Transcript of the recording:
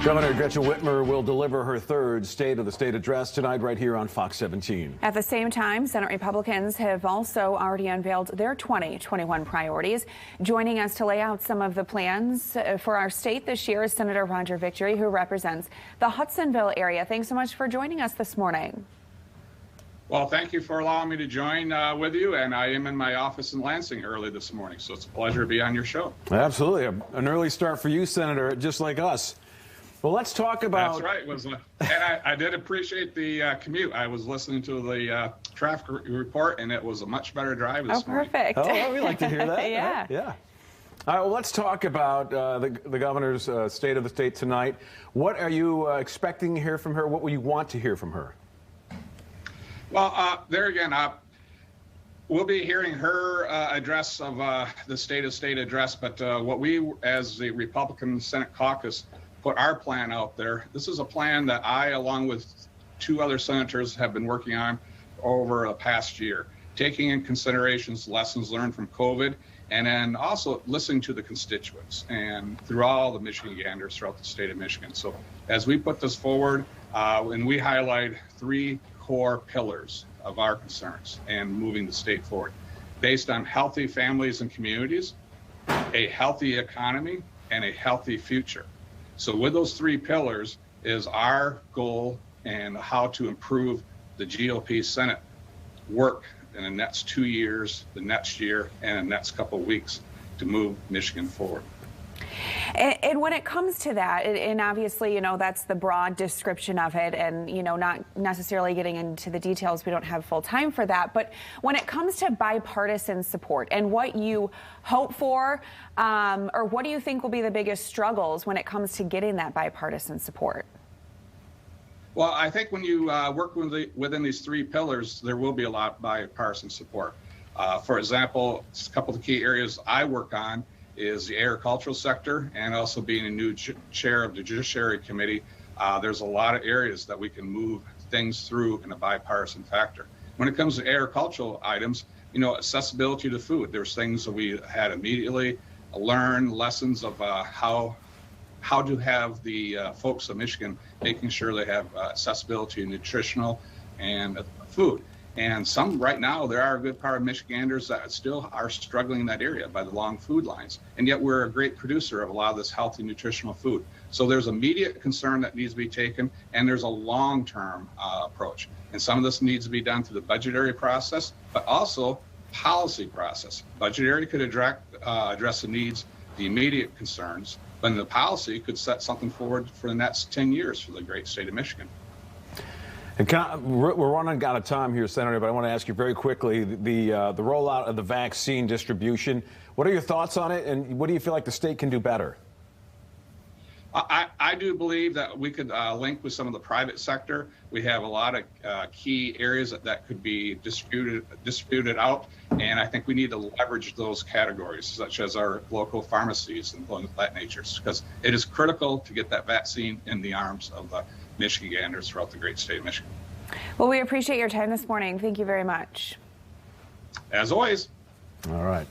Governor Gretchen Whitmer will deliver her third State of the State address tonight right here on Fox 17. At the same time, Senate Republicans have also already unveiled their 2021 priorities. Joining us to lay out some of the plans for our state this year is Senator Roger Victory, who represents the Hudsonville area. Thanks so much for joining us this morning. Well, thank you for allowing me to join with you, and I am in my office in Lansing early this morning, so it's a pleasure to be on your show. Absolutely. An early start for you, Senator, just like us. Well, let's talk about... That's right. And I did appreciate the commute. I was listening to the traffic report, and it was a much better drive this morning. Perfect. Oh, we like to hear that. Yeah. Right? Yeah. All right, well, let's talk about the governor's State of the State tonight. What are you expecting to hear from her? What will you want to hear from her? Well, there again, we'll be hearing her address of the State of State address, but what we, as the Republican Senate caucus, put our plan out there. This is a plan that I, along with two other senators, have been working on over the past year, taking in considerations lessons learned from COVID, and then also listening to the constituents and through all the Michiganders throughout the state of Michigan. So as we put this forward, and we highlight three core pillars of our concerns and moving the state forward, based on healthy families and communities, a healthy economy, and a healthy future. So with those three pillars is our goal and how to improve the GOP Senate work in the next 2 years, the next year, and the next couple of weeks to move Michigan forward. And when it comes to that, and obviously, you know, that's the broad description of it, and, you know, not necessarily getting into the details, we don't have full time for that. But when it comes to bipartisan support and what you hope for, or what do you think will be the biggest struggles when it comes to getting that bipartisan support? Well, I think when you work within these three pillars, there will be a lot of bipartisan support. For example, a couple of the key areas I work on is the agricultural sector, and also being a new chair of the Judiciary Committee, there's a lot of areas that we can move things through in a bipartisan factor. When it comes to agricultural items, you know, accessibility to food, there's things that we had immediately learned lessons of how to have the folks of Michigan making sure they have accessibility to nutritional and food. And some right now, there are a good part of Michiganders that still are struggling in that area by the long food lines. And yet we're a great producer of a lot of this healthy nutritional food. So there's immediate concern that needs to be taken, and there's a long-term approach. And some of this needs to be done through the budgetary process, but also policy process. Budgetary could address the needs, the immediate concerns, but the policy could set something forward for the next 10 years for the great state of Michigan. And we're running out of time here, Senator, but I want to ask you very quickly, the rollout of the vaccine distribution. What are your thoughts on it, and what do you feel like the state can do better? I do believe that we could link with some of the private sector. We have a lot of key areas that could be distributed out, and I think we need to leverage those categories, such as our local pharmacies and things of that nature, because it is critical to get that vaccine in the arms of the Michiganders throughout the great state of Michigan. Well, we appreciate your time this morning. Thank you very much. As always. All right.